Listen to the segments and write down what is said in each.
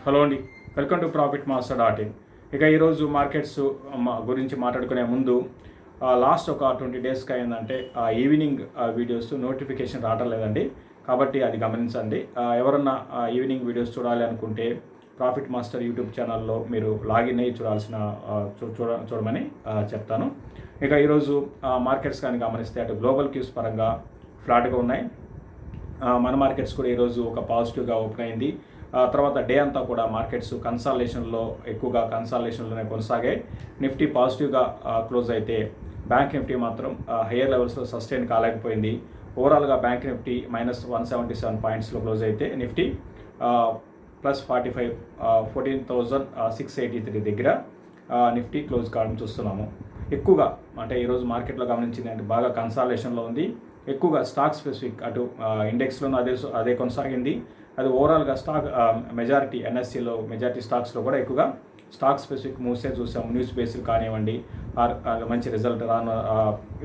Hello అండి, welcome to profit master dot in. ఇక ఈరోజు మార్కెట్స్ గురించి మాట్లాడుకునే ముందు లాస్ట్ ఒక 20 డేస్కి అయిందంటే ఈవినింగ్ వీడియోస్ నోటిఫికేషన్ రావడం లేదండి. కాబట్టి అది గమనించండి. ఎవరన్నా ఈవినింగ్ వీడియోస్ చూడాలి అనుకుంటే ప్రాఫిట్ మాస్టర్ యూట్యూబ్ ఛానల్లో మీరు లాగిన్ అయ్యి చూడమని చెప్తాను. ఇక ఈరోజు మార్కెట్స్ కానీ గమనిస్తే అటు గ్లోబల్ క్యూస్ పరంగా ఫ్లాట్గా ఉన్నాయి. మన మార్కెట్స్ కూడా ఈరోజు ఒక పాజిటివ్గా ఓపెన్ అయింది. తర్వాత డే అంతా కూడా మార్కెట్స్ కన్సాలిడేషన్లో ఎక్కువగా కన్సాలిడేషన్లోనే కొనసాగాయి. నిఫ్టీ పాజిటివ్గా క్లోజ్ అయితే బ్యాంక్ నిఫ్టీ మాత్రం హయ్యర్ లెవెల్స్లో సస్టైన్ కాలేకపోయింది. ఓవరాల్గా బ్యాంక్ నిఫ్టీ -177 పాయింట్స్లో క్లోజ్ అయితే నిఫ్టీ +45 14,683 దగ్గర నిఫ్టీ క్లోజ్ కావడం చూస్తున్నాము. ఎక్కువగా అంటే ఈరోజు మార్కెట్లో గమనించింది అంటే బాగా కన్సాలిడేషన్లో ఉంది. ఎక్కువగా స్టాక్ స్పెసిఫిక్ అటు ఇండెక్స్లోనూ అదే కొనసాగింది. అది ఓవరాల్గా స్టాక్ మెజారిటీ ఎన్ఎస్సీలో మెజారిటీ స్టాక్స్లో కూడా ఎక్కువగా స్టాక్ స్పెసిఫిక్ మూవ్సే చూసాము. న్యూస్ బేస్డ్ కానివ్వండి, మంచి రిజల్ట్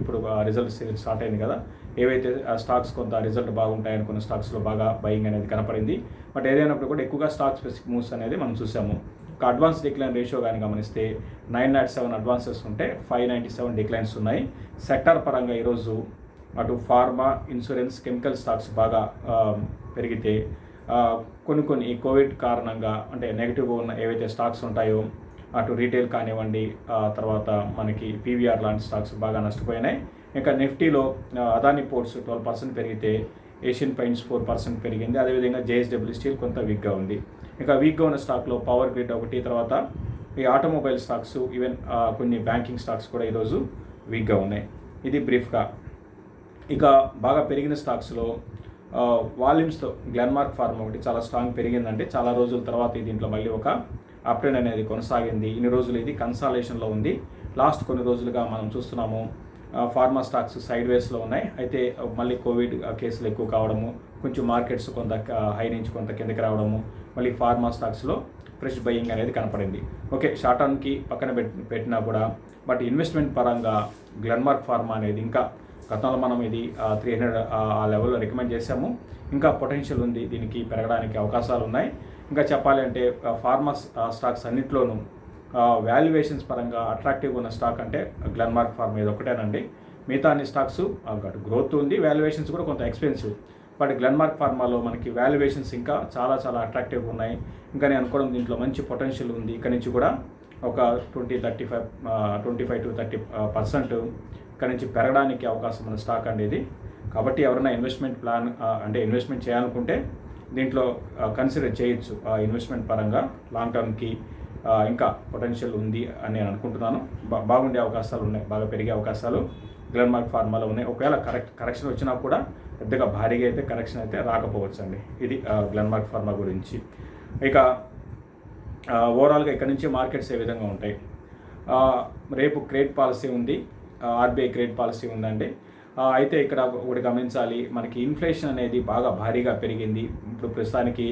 ఇప్పుడు రిజల్ట్ స్టార్ట్ అయింది కదా, ఏవైతే స్టాక్స్ కొంత రిజల్ట్ బాగుంటాయి అనుకున్న స్టాక్స్లో బాగా బయింగ్ అనేది కనపడింది. బట్ ఏదైనప్పుడు కూడా ఎక్కువగా స్టాక్ స్పెసిఫిక్ మూవ్స్ అనేది మనం చూసాము. ఒక అడ్వాన్స్ డిక్లైన్ రేషియో కానీ గమనిస్తే 907 అడ్వాన్సెస్ ఉంటే 597 డిక్లైన్స్ ఉన్నాయి. సెక్టార్ పరంగా ఈరోజు అటు ఫార్మా, ఇన్సూరెన్స్, కెమికల్ స్టాక్స్ బాగా పెరిగితే కొన్ని ఈ కోవిడ్ కారణంగా అంటే నెగిటివ్గా ఉన్న ఏవైతే స్టాక్స్ ఉంటాయో అటు రీటైల్ కానివ్వండి, తర్వాత మనకి పీవీఆర్ లాంటి స్టాక్స్ బాగా నష్టపోయినాయి. ఇంకా నిఫ్టీలో అదాని పోర్ట్స్ 12% పెరిగితే ఏషియన్ పెయింట్స్ 4% పెరిగింది. అదేవిధంగా జేఎస్డబ్ల్యూ స్టీల్ కొంత వీక్గా ఉంది. ఇంకా వీక్గా ఉన్న స్టాక్లో పవర్ గ్రిడ్ ఒకటి, తర్వాత ఈ ఆటోమొబైల్ స్టాక్స్, ఈవెన్ కొన్ని బ్యాంకింగ్ స్టాక్స్ కూడా ఈరోజు వీక్గా ఉన్నాయి. ఇది బ్రీఫ్గా. ఇక బాగా పెరిగిన స్టాక్స్లో వాల్యూమ్స్తో గ్లెన్మార్క్ ఫార్మా ఒకటి చాలా స్ట్రాంగ్ పెరిగిందంటే చాలా రోజుల తర్వాత దీంట్లో మళ్ళీ ఒక అప్ ట్రెండ్ అనేది కొనసాగింది. ఇన్ని రోజులు ఇది కన్సాలిడేషన్లో ఉంది. లాస్ట్ కొన్ని రోజులుగా మనం చూస్తున్నాము ఫార్మా స్టాక్స్ సైడ్ వేస్లో ఉన్నాయి. అయితే మళ్ళీ కోవిడ్ కేసులు ఎక్కువ కావడము, కొంచెం మార్కెట్స్ కొంత హై నుంచి కొంత కిందకి రావడము, మళ్ళీ ఫార్మా స్టాక్స్లో ఫ్రెష్ బయింగ్ అనేది కనపడింది. ఓకే, షార్ట్ టర్మ్కి పక్కన పెట్టినా కూడా బట్ ఇన్వెస్ట్మెంట్ పరంగా గ్లెన్మార్క్ ఫార్మా అనేది ఇంకా గతంలో మనం ఇది 300 ఆ లెవెల్లో రికమెండ్ చేసాము. ఇంకా పొటెన్షియల్ ఉంది, దీనికి పెరగడానికి అవకాశాలు ఉన్నాయి. ఇంకా చెప్పాలి అంటే ఫార్మా స్టాక్స్ అన్నింటిలోనూ వాల్యుయేషన్స్ పరంగా అట్రాక్టివ్గా ఉన్న స్టాక్ అంటే గ్లెన్మార్క్ ఫార్మా ఇది ఒకటేనండి. మిగతా అన్ని స్టాక్స్ గ్రోత్ ఉంది, వాల్యుయేషన్స్ కూడా కొంత ఎక్స్పెన్సివ్. బట్ గ్లెన్మార్క్ ఫార్మాలో మనకి వాల్యుయేషన్స్ ఇంకా చాలా చాలా అట్రాక్టివ్గా ఉన్నాయి. ఇంకా నేను అనుకోవడం దీంట్లో మంచి పొటెన్షియల్ ఉంది. ఇక్కడ నుంచి కూడా ఒక 25 to 30% ఇక్కడ నుంచి పెరగడానికి అవకాశం ఉన్న స్టాక్ అండి ఇది. కాబట్టి ఎవరైనా ఇన్వెస్ట్మెంట్ ప్లాన్ అంటే ఇన్వెస్ట్మెంట్ చేయాలనుకుంటే దీంట్లో కన్సిడర్ చేయొచ్చు. ఇన్వెస్ట్మెంట్ పరంగా లాంగ్ టర్మ్కి ఇంకా పొటెన్షియల్ ఉంది అని నేను అనుకుంటున్నాను. బాగుండే అవకాశాలు ఉన్నాయి, బాగా పెరిగే అవకాశాలు గ్లెన్మార్క్ ఫార్మాలో ఉన్నాయి. ఒకవేళ కరెక్షన్ వచ్చినా కూడా పెద్దగా భారీగా అయితే కరెక్షన్ అయితే రాకపోవచ్చు అండి. ఇది గ్లెన్మార్క్ ఫార్మా గురించి. ఇక ఓవరాల్గా ఇక్కడ నుంచి మార్కెట్స్ ఏ విధంగా ఉంటాయి. రేపు క్రెడిట్ పాలసీ ఉంది, ఆర్బీఐ క్రెడిట్ పాలసీ ఉందండి. అయితే ఇక్కడ ఒకటి గమనించాలి, మనకి ఇన్ఫ్లేషన్ అనేది బాగా భారీగా పెరిగింది. ఇప్పుడు ప్రస్తుతానికి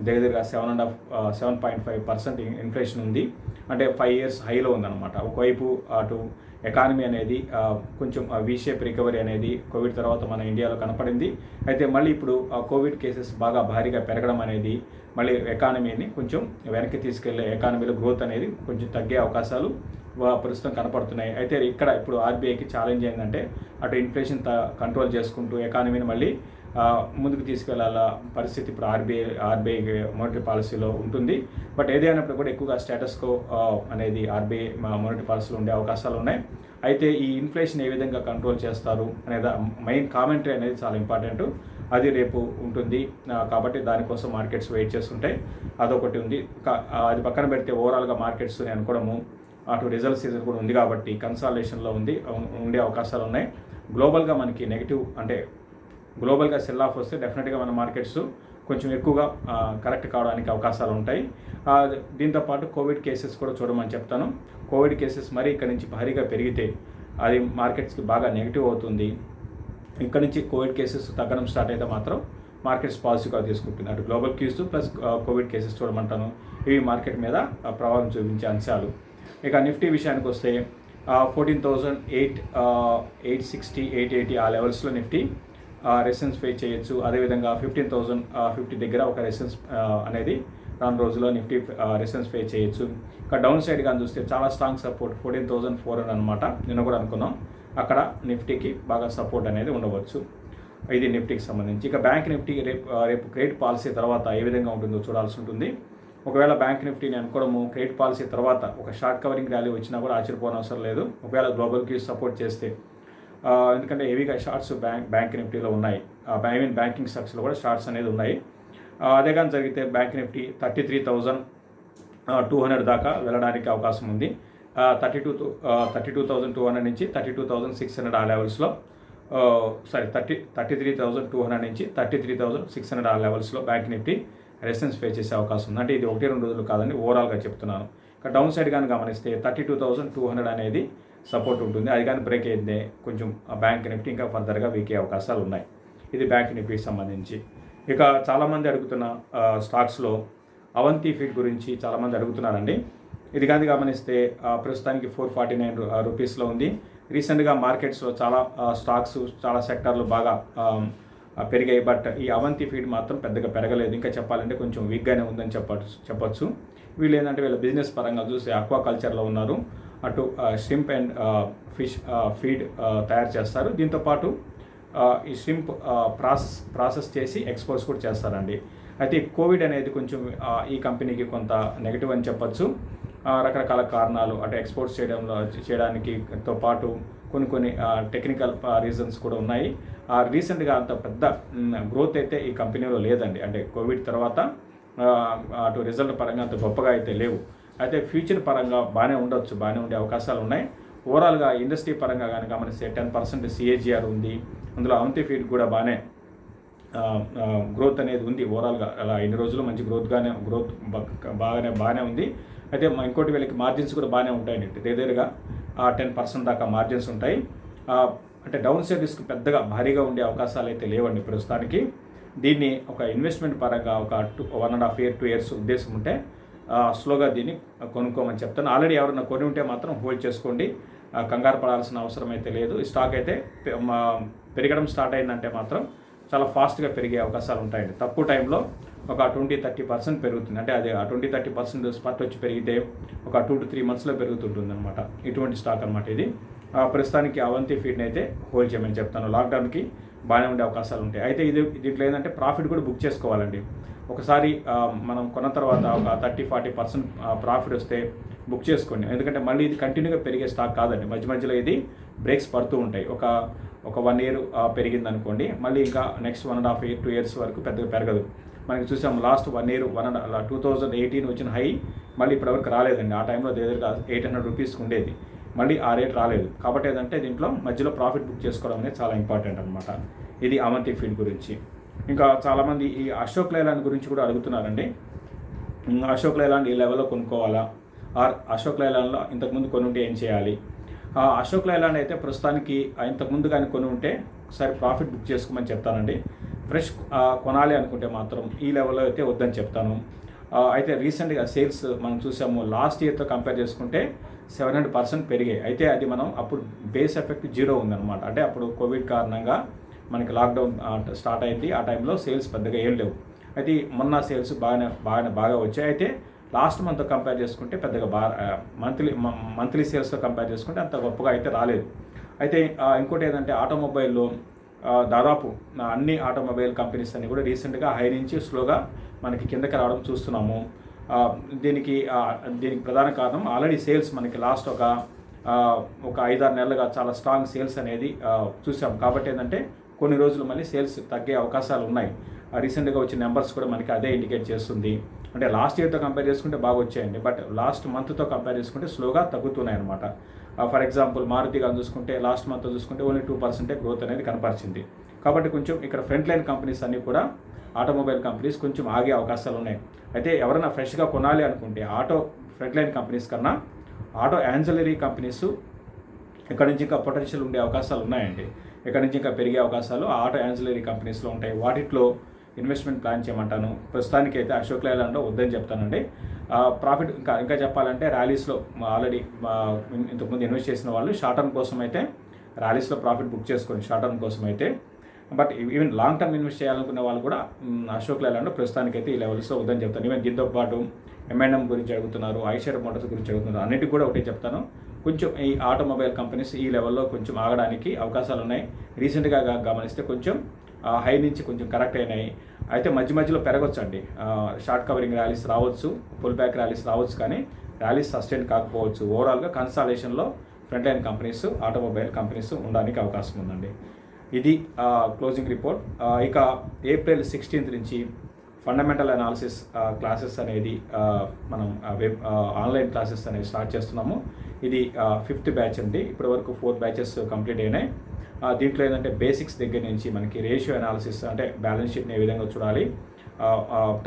దగ్గరగా 7.5% ఇన్ఫ్లేషన్ ఉంది. అంటే 5 years హైలో ఉందన్నమాట. ఒకవైపు అటు ఎకానమీ అనేది కొంచెం వీషేప్ రికవరీ అనేది కోవిడ్ తర్వాత మన ఇండియాలో కనపడింది. అయితే మళ్ళీ ఇప్పుడు కోవిడ్ కేసెస్ బాగా భారీగా పెరగడం అనేది మళ్ళీ ఎకానమీని కొంచెం వెనక్కి తీసుకెళ్లే, ఎకానమీలో గ్రోత్ అనేది కొంచెం తగ్గే అవకాశాలు ప్రస్తుతం కనపడుతున్నాయి. అయితే ఇక్కడ ఇప్పుడు ఆర్బీఐకి ఛాలెంజ్ ఏంటంటే అటు ఇన్ఫ్లేషన్ కంట్రోల్ చేసుకుంటూ ఎకానమీని మళ్ళీ ముందుకు తీసుకెళ్లాల పరిస్థితి ఇప్పుడు ఆర్బీఐ మానిటరీ పాలసీలో ఉంటుంది. బట్ ఏదైనప్పుడు కూడా ఎక్కువగా స్టేటస్ కో అనేది ఆర్బీఐ మానిటరీ పాలసీలో ఉండే అవకాశాలు ఉన్నాయి. అయితే ఈ ఇన్ఫ్లేషన్ ఏ విధంగా కంట్రోల్ చేస్తారు అనేది మెయిన్ కామెంటరీ అనేది చాలా ఇంపార్టెంట్. అది రేపు ఉంటుంది. కాబట్టి దానికోసం మార్కెట్స్ వెయిట్ చేస్తుంటాయి. అదొకటి ఉంది. అది పక్కన పెడితే ఓవరాల్గా మార్కెట్స్ నేను అనుకోవడము అటు రిజల్ట్ సీజన్ కూడా ఉంది కాబట్టి కన్సాలిడేషన్లో ఉండే అవకాశాలు ఉన్నాయి. గ్లోబల్గా మనకి నెగిటివ్ అంటే గ్లోబల్గా సెల్ ఆఫ్ వస్తే డెఫినెట్గా మన మార్కెట్స్ కొంచెం ఎక్కువగా కరెక్ట్ కావడానికి అవకాశాలు ఉంటాయి. దీంతోపాటు కోవిడ్ కేసెస్ కూడా చూడమని చెప్తాను. కోవిడ్ కేసెస్ మరీ ఇక్కడ నుంచి భారీగా పెరిగితే అది మార్కెట్స్కి బాగా నెగిటివ్ అవుతుంది. ఇక్కడ నుంచి కోవిడ్ కేసెస్ తగ్గడం స్టార్ట్ అయితే మాత్రం మార్కెట్స్ పాజిటివ్గా తీసుకుంటుంది. అటు global cues plus covid cases చూడమంటాను. ఇవి మార్కెట్ మీద ప్రభావం చూపించే అంశాలు. ఇక నిఫ్టీ విషయానికి వస్తే 14,860, 880 ఆ లెవెల్స్లో నిఫ్టీ రెసిస్టెన్స్ ఫేస్ చేయొచ్చు. అదేవిధంగా 15,050 దగ్గర ఒక రెసిస్టెన్స్ అనేది రాను రోజుల్లో నిఫ్టీ రెసిస్టెన్స్ ఫేస్ చేయొచ్చు. ఇక డౌన్ సైడ్ కానీ చూస్తే చాలా స్ట్రాంగ్ సపోర్ట్ 14,400 అనమాట. నిన్న కూడా అనుకున్నాం అక్కడ నిఫ్టీకి బాగా సపోర్ట్ అనేది ఉండవచ్చు. ఇది నిఫ్టీకి సంబంధించి. ఇక బ్యాంక్ నిఫ్టీ రేపు క్రెడిట్ పాలసీ తర్వాత ఏ విధంగా ఉంటుందో చూడాల్సి ఉంటుంది. ఒకవేళ బ్యాంక్ నిఫ్టీని అనుకోవడము క్రెడిట్ పాలసీ తర్వాత ఒక షార్ట్ కవరింగ్ ర్యాలీ వచ్చినా కూడా ఆశ్చర్యపోనవసరం లేదు. ఒకవేళ గ్లోబల్కి సపోర్ట్ చేస్తే, ఎందుకంటే హెవీగా షార్ట్స్ బ్యాంక్ నిఫ్టీలో ఉన్నాయి. బ్యాంకింగ్ స్టాక్స్లో కూడా షార్ట్స్ అనేది ఉన్నాయి. అదే కానీ జరిగితే బ్యాంక్ నిఫ్టీ 33,200 దాకా వెళ్ళడానికి అవకాశం ఉంది. 32,200 నుంచి 32,600 ఆ లెవెల్స్లో, 33,200 నుంచి 33,600 ఆ లెవెల్స్లో బ్యాంక్ నిఫ్టీ రెసిస్టెన్స్ ఫేస్ చేసే అవకాశం ఉంది. అంటే ఇది 1-2 రోజులు కాదండి, ఓవరాల్గా చెప్తున్నాను. ఇక డౌన్ సైడ్ కానీ గమనిస్తే 32,200 అనేది సపోర్ట్ ఉంటుంది. అది కానీ బ్రేక్ అయితే కొంచెం బ్యాంక్ నిఫ్టీ ఇంకా ఫర్దర్గా వీక్ అయ్యే అవకాశాలు ఉన్నాయి. ఇది బ్యాంక్ నిఫ్టీకి సంబంధించి. ఇక చాలామంది అడుగుతున్న స్టాక్స్లో అవంతి ఫీడ్ గురించి చాలామంది అడుగుతున్నారండి. ఇది కానీ గమనిస్తే ప్రస్తుతానికి 449 రూపీస్లో ఉంది. రీసెంట్గా మార్కెట్స్లో చాలా స్టాక్స్ చాలా సెక్టార్లు బాగా పెరిగాయి. బట్ ఈ అవంతి ఫీడ్ మాత్రం పెద్దగా పెరగలేదు. ఇంకా చెప్పాలంటే కొంచెం వీక్గానే ఉందని చెప్పచ్చు. వీళ్ళు ఏంటంటే వీళ్ళ బిజినెస్ పరంగా చూస్తే ఆక్వాకల్చర్లో ఉన్నారు. అటు షింప్ అండ్ ఫిష్ ఫీడ్ తయారు చేస్తారు. దీంతోపాటు ఈ షింప్ ప్రాసెస్ చేసి ఎక్స్పోర్ట్స్ కూడా చేస్తారండి. అయితే కోవిడ్ అనేది కొంచెం ఈ కంపెనీకి కొంత నెగిటివ్ అని చెప్పచ్చు. రకరకాల కారణాలు, అంటే ఎక్స్పోర్ట్స్ చేయడానికితో పాటు కొన్ని టెక్నికల్ రీజన్స్ కూడా ఉన్నాయి. రీసెంట్గా అంత పెద్ద గ్రోత్ అయితే ఈ కంపెనీలో లేదండి. అంటే కోవిడ్ తర్వాత అటు రిజల్ట్ పరంగా అంత గొప్పగా అయితే లేవు. అయితే ఫ్యూచర్ పరంగా బాగానే ఉండొచ్చు, బాగానే ఉండే అవకాశాలు ఉన్నాయి. ఓవరాల్గా ఇండస్ట్రీ పరంగా కానీ గమనిస్తే 10% CAGR ఉంది. అందులో అవంతి ఫీడ్ కూడా గ్రోత్ అనేది ఉంది. ఓవరాల్గా అలా ఇన్ని రోజులు మంచి గ్రోత్ బాగానే ఉంది. అయితే ఇంకోటి వీళ్ళకి మార్జిన్స్ కూడా బాగానే ఉంటాయండి. దగ్గరగా 10% దాకా మార్జిన్స్ ఉంటాయి. అంటే డౌన్ సైడ్ రిస్క్ పెద్దగా భారీగా ఉండే అవకాశాలు అయితే లేవండి ప్రస్తుతానికి. దీన్ని ఒక ఇన్వెస్ట్మెంట్ పరంగా ఒక 1.5 year 2 years ఉద్దేశం ఉంటే స్లోగా దీన్ని కొనుక్కోమని చెప్తాను. ఆల్రెడీ ఎవరైనా కొని ఉంటే మాత్రం హోల్డ్ చేసుకోండి, కంగారు పడాల్సిన అవసరం అయితే లేదు. ఈ స్టాక్ అయితే పెరగడం స్టార్ట్ అయిందంటే మాత్రం చాలా ఫాస్ట్గా పెరిగే అవకాశాలు ఉంటాయండి. తక్కువ టైంలో ఒక 20-30% పెరుగుతుంది. అంటే అది 20-30% స్పర్ట్ వచ్చి పెరిగితే ఒక 2 to 3 monthsలో పెరుగుతుంటుంది అనమాట. ఇటువంటి స్టాక్ అనమాట ఇది. ప్రస్తుతానికి అవంతి ఫీడ్ని అయితే హోల్డ్ చేయమని చెప్తాను. లాక్డౌన్కి బాగానే ఉండే అవకాశాలు ఉంటాయి. అయితే దీంట్లో ఏంటంటే ప్రాఫిట్ కూడా బుక్ చేసుకోవాలండి. ఒకసారి మనం కొన్న తర్వాత ఒక 30-40% ప్రాఫిట్ వస్తే బుక్ చేసుకోండి. ఎందుకంటే మళ్ళీ ఇది కంటిన్యూగా పెరిగే స్టాక్ కాదండి. మధ్యలో ఇది బ్రేక్స్ పడుతూ ఉంటాయి. ఒక 1 year పెరిగింది అనుకోండి, మళ్ళీ ఇంకా నెక్స్ట్ 1.5 year 2 years వరకు పెద్దగా పెరగదు. మనకి చూసాం లాస్ట్ 1 year 2018 వచ్చిన హై మళ్ళీ ఇప్పటివరకు రాలేదండి. ఆ టైంలో దగ్గరగా 800 రూపీస్కి ఉండేది, మళ్ళీ ఆ రేట్ రాలేదు. కాబట్టి ఏంటంటే దీంట్లో మధ్యలో ప్రాఫిట్ బుక్ చేసుకోవడం అనేది చాలా ఇంపార్టెంట్ అనమాట. ఇది అవంతి ఫీడ్ గురించి. ఇంకా చాలామంది ఈ అశోక్ లైలాండ్ గురించి కూడా అడుగుతున్నారండి. అశోక్ లైలాండ్ ఈ లెవెల్లో కొనుక్కోవాలా, అశోక్ లైలాండ్లో ఇంతకుముందు కొని ఉంటే ఏం చేయాలి? అశోక్ లైలాండ్ అయితే ప్రస్తుతానికి ఇంతకుముందు కానీ కొని ఉంటే ఒకసారి ప్రాఫిట్ బుక్ చేసుకోమని చెప్తానండి. ఫ్రెష్ కొనాలి అనుకుంటే మాత్రం ఈ లెవెల్లో అయితే వద్దని చెప్తాను. అయితే రీసెంట్గా సేల్స్ మనం చూసాము, లాస్ట్ ఇయర్తో కంపేర్ చేసుకుంటే 700% పెరిగాయి. అయితే అది మనం అప్పుడు బేస్ ఎఫెక్ట్ 0 ఉందన్నమాట. అంటే అప్పుడు కోవిడ్ కారణంగా మనకి లాక్డౌన్ స్టార్ట్ అయింది. ఆ టైంలో సేల్స్ పెద్దగా ఏం లేవు. అయితే మొన్న సేల్స్ బాగా వచ్చాయి. అయితే లాస్ట్ మంత్తో కంపేర్ చేసుకుంటే పెద్దగా మంత్లీ సేల్స్తో కంపేర్ చేసుకుంటే అంత గొప్పగా అయితే రాలేదు. అయితే ఇంకోటి ఏంటంటే ఆటోమొబైల్లో దాదాపు అన్ని ఆటోమొబైల్ కంపెనీస్ అన్ని కూడా రీసెంట్గా హై నుంచి స్లోగా మనకి కిందకి రావడం చూస్తున్నాము. దీనికి ప్రధాన కారణం ఆల్రెడీ సేల్స్ మనకి లాస్ట్ ఒక 5-6 నెలలుగా చాలా స్ట్రాంగ్ సేల్స్ అనేది చూసాం. కాబట్టి ఏంటంటే కొన్ని రోజులు మళ్ళీ సేల్స్ తగ్గే అవకాశాలు ఉన్నాయి. రీసెంట్గా వచ్చిన నెంబర్స్ కూడా మనకి అదే ఇండికేట్ చేస్తుంది. అంటే లాస్ట్ ఇయర్తో కంపేర్ చేసుకుంటే బాగా వచ్చాయండి, బట్ లాస్ట్ మంత్తో కంపేర్ చేసుకుంటే స్లోగా తగ్గుతున్నాయి అనమాట. ఫర్ ఎగ్జాంపుల్ మారుతిగా చూసుకుంటే లాస్ట్ మంత్ చూసుకుంటే ఓన్లీ 2% గ్రోత్ అనేది కనపరిచింది. కాబట్టి కొంచెం ఇక్కడ ఫ్రంట్ లైన్ కంపెనీస్ అన్నీ కూడా ఆటోమొబైల్ కంపెనీస్ కొంచెం ఆగే అవకాశాలు ఉన్నాయి. అయితే ఎవరైనా ఫ్రెష్గా కొనాలి అనుకుంటే ఆటో ఫ్రంట్ లైన్ కంపెనీస్ కన్నా ఆటో యాన్సిలరీ కంపెనీస్ ఇక్కడ నుంచి ఇంకా పొటెన్షియల్ ఉండే అవకాశాలు ఉన్నాయండి. ఇక్కడ నుంచి ఇంకా పెరిగే అవకాశాలు ఆటో యాన్సిలరీ కంపెనీస్లో ఉంటాయి. వాటిలో ఇన్వెస్ట్మెంట్ ప్లాన్ చేయమంటాను. ప్రస్తుతానికి అయితే అశోక్ లైలాండ్లో వద్దని చెప్తానండి. ప్రాఫిట్ ఇంకా చెప్పాలంటే ర్యాలీస్లో ఆల్రెడీ ఇంతకుముందు ఇన్వెస్ట్ చేసిన వాళ్ళు షార్ట్ టర్మ్ కోసం అయితే ర్యాలీస్లో ప్రాఫిట్ బుక్ చేసుకోండి. షార్ట్ టర్మ్ కోసం అయితే but even long term invest చేయాలనుకునే వాళ్ళు కూడా అశోక్ లేలాండ్ ప్రస్తుతానికైతే ఈ లెవెల్స్లో వద్దని చెప్తాను. ఈవెన్ దీంతో పాటు M&M గురించి అడుగుతున్నారు, ఐషర్ మోటార్స్ గురించి అడుగుతున్నారు. అన్నిటికీ కూడా ఒకటే చెప్తాను, కొంచెం ఈ ఆటోమొబైల్ కంపెనీస్ ఈ లెవెల్లో కొంచెం ఆగడానికి అవకాశాలు ఉన్నాయి. రీసెంట్గా గమనిస్తే కొంచెం హై నుంచి కొంచెం కరెక్ట్ అయినాయి. అయితే మధ్య మధ్యలో పెరగొచ్చండి. షార్ట్ కవరింగ్ ర్యాలీస్ రావచ్చు, పుల్ బ్యాక్ ర్యాలీస్ రావచ్చు, కానీ ర్యాలీస్ సస్టైన్ కాకపోవచ్చు. ఓవరాల్గా కన్సాలేషన్లో front line companies, automobile companies ఉండడానికి అవకాశం ఉందండి. ఇది క్లోజింగ్ రిపోర్ట్. ఇక ఏప్రిల్ 16th నుంచి ఫండమెంటల్ అనాలిసిస్ క్లాసెస్ అనేది మనం ఆన్లైన్ క్లాసెస్ అనేది స్టార్ట్ చేస్తున్నాము. ఇది 5th బ్యాచ్ అండి. ఇప్పటివరకు 4 బ్యాచెస్ కంప్లీట్ అయినాయి. దీంట్లో ఏంటంటే బేసిక్స్ దగ్గర నుంచి మనకి రేషియో అనాలిసిస్, అంటే బ్యాలెన్స్ షీట్ని ఏ విధంగా చూడాలి,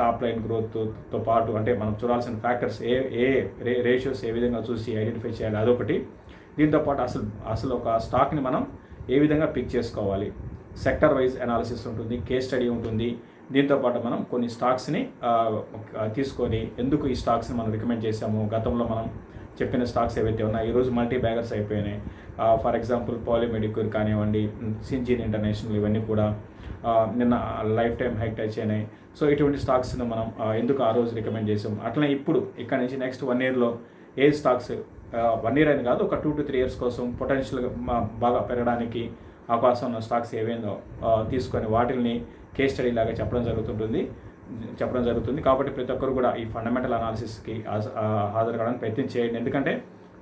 టాప్ లైన్ గ్రోత్తో పాటు అంటే మనం చూడాల్సిన ఫ్యాక్టర్స్ ఏ రేషియోస్ ఏ విధంగా చూసి ఐడెంటిఫై చేయాలి, అదొకటి. దీంతోపాటు అసలు ఒక స్టాక్ని మనం ఏ విధంగా పిక్ చేసుకోవాలి, సెక్టర్ వైజ్ అనాలిసిస్ ఉంటుంది, కేస్ స్టడీ ఉంటుంది. దీంతోపాటు మనం కొన్ని స్టాక్స్ని తీసుకొని ఎందుకు ఈ స్టాక్స్ని మనం రికమెండ్ చేసాము, గతంలో మనం చెప్పిన స్టాక్స్ ఏవైతే ఉన్నాయో ఈరోజు మల్టీ బ్యాగర్స్ అయిపోయినాయి. ఫర్ ఎగ్జాంపుల్ పాలిమెడిక్యూర్ కానివ్వండి, సింజిన్ ఇంటర్నేషనల్, ఇవన్నీ కూడా నిన్న లైఫ్ టైం హైక్ టచ్ అయినాయి. సో ఇటువంటి స్టాక్స్ని మనం ఎందుకు ఆ రోజు రికమెండ్ చేసాము. అట్లనే ఇప్పుడు ఇక్కడ నుంచి నెక్స్ట్ 1 yearలో ఏ స్టాక్స్ 1 year అని కాదు, ఒక 2 to 3 years కోసం పొటెన్షియల్గా బాగా పెరగడానికి అవకాశం ఉన్న స్టాక్స్ ఏవేందో తీసుకొని వాటిని కేస్ స్టడీ లాగా చెప్పడం జరుగుతుంది. కాబట్టి ప్రతి ఒక్కరు కూడా ఈ ఫండమెంటల్ అనాలిసిస్కి హాజరు కావడానికి ప్రయత్నం చేయండి. ఎందుకంటే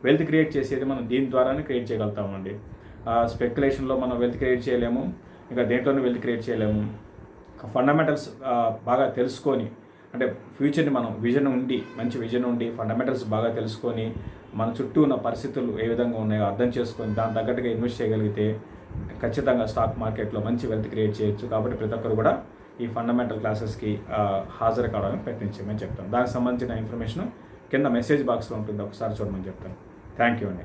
వెల్త్ క్రియేట్ చేసేది మనం దీని ద్వారానే క్రియేట్ చేయగలుగుతామండి. స్పెక్యులేషన్లో మనం వెల్త్ క్రియేట్ చేయలేము, ఇంకా దేంట్లోనూ వెల్త్ క్రియేట్ చేయలేము. ఫండమెంటల్స్ బాగా తెలుసుకొని, అంటే ఫ్యూచర్ని మనం మంచి విజన్ ఉండి ఫండమెంటల్స్ బాగా తెలుసుకొని, మన చుట్టూ ఉన్న పరిస్థితులు ఏ విధంగా ఉన్నాయో అర్థం చేసుకొని దాని తగ్గట్టుగా ఇన్వెస్ట్ చేయగలిగితే ఖచ్చితంగా స్టాక్ మార్కెట్లో మంచి వెల్త్ క్రియేట్ చేయొచ్చు. కాబట్టి ప్రతి ఒక్కరు కూడా ఈ ఫండమెంటల్ క్లాసెస్కి హాజరు కావడానికి ప్రయత్నించమని చెప్తాను. దానికి సంబంధించిన ఇన్ఫర్మేషన్ కింద మెసేజ్ బాక్స్లో ఉంటుంది, ఒకసారి చూడమని చెప్తాను. థ్యాంక్ యూ అండి.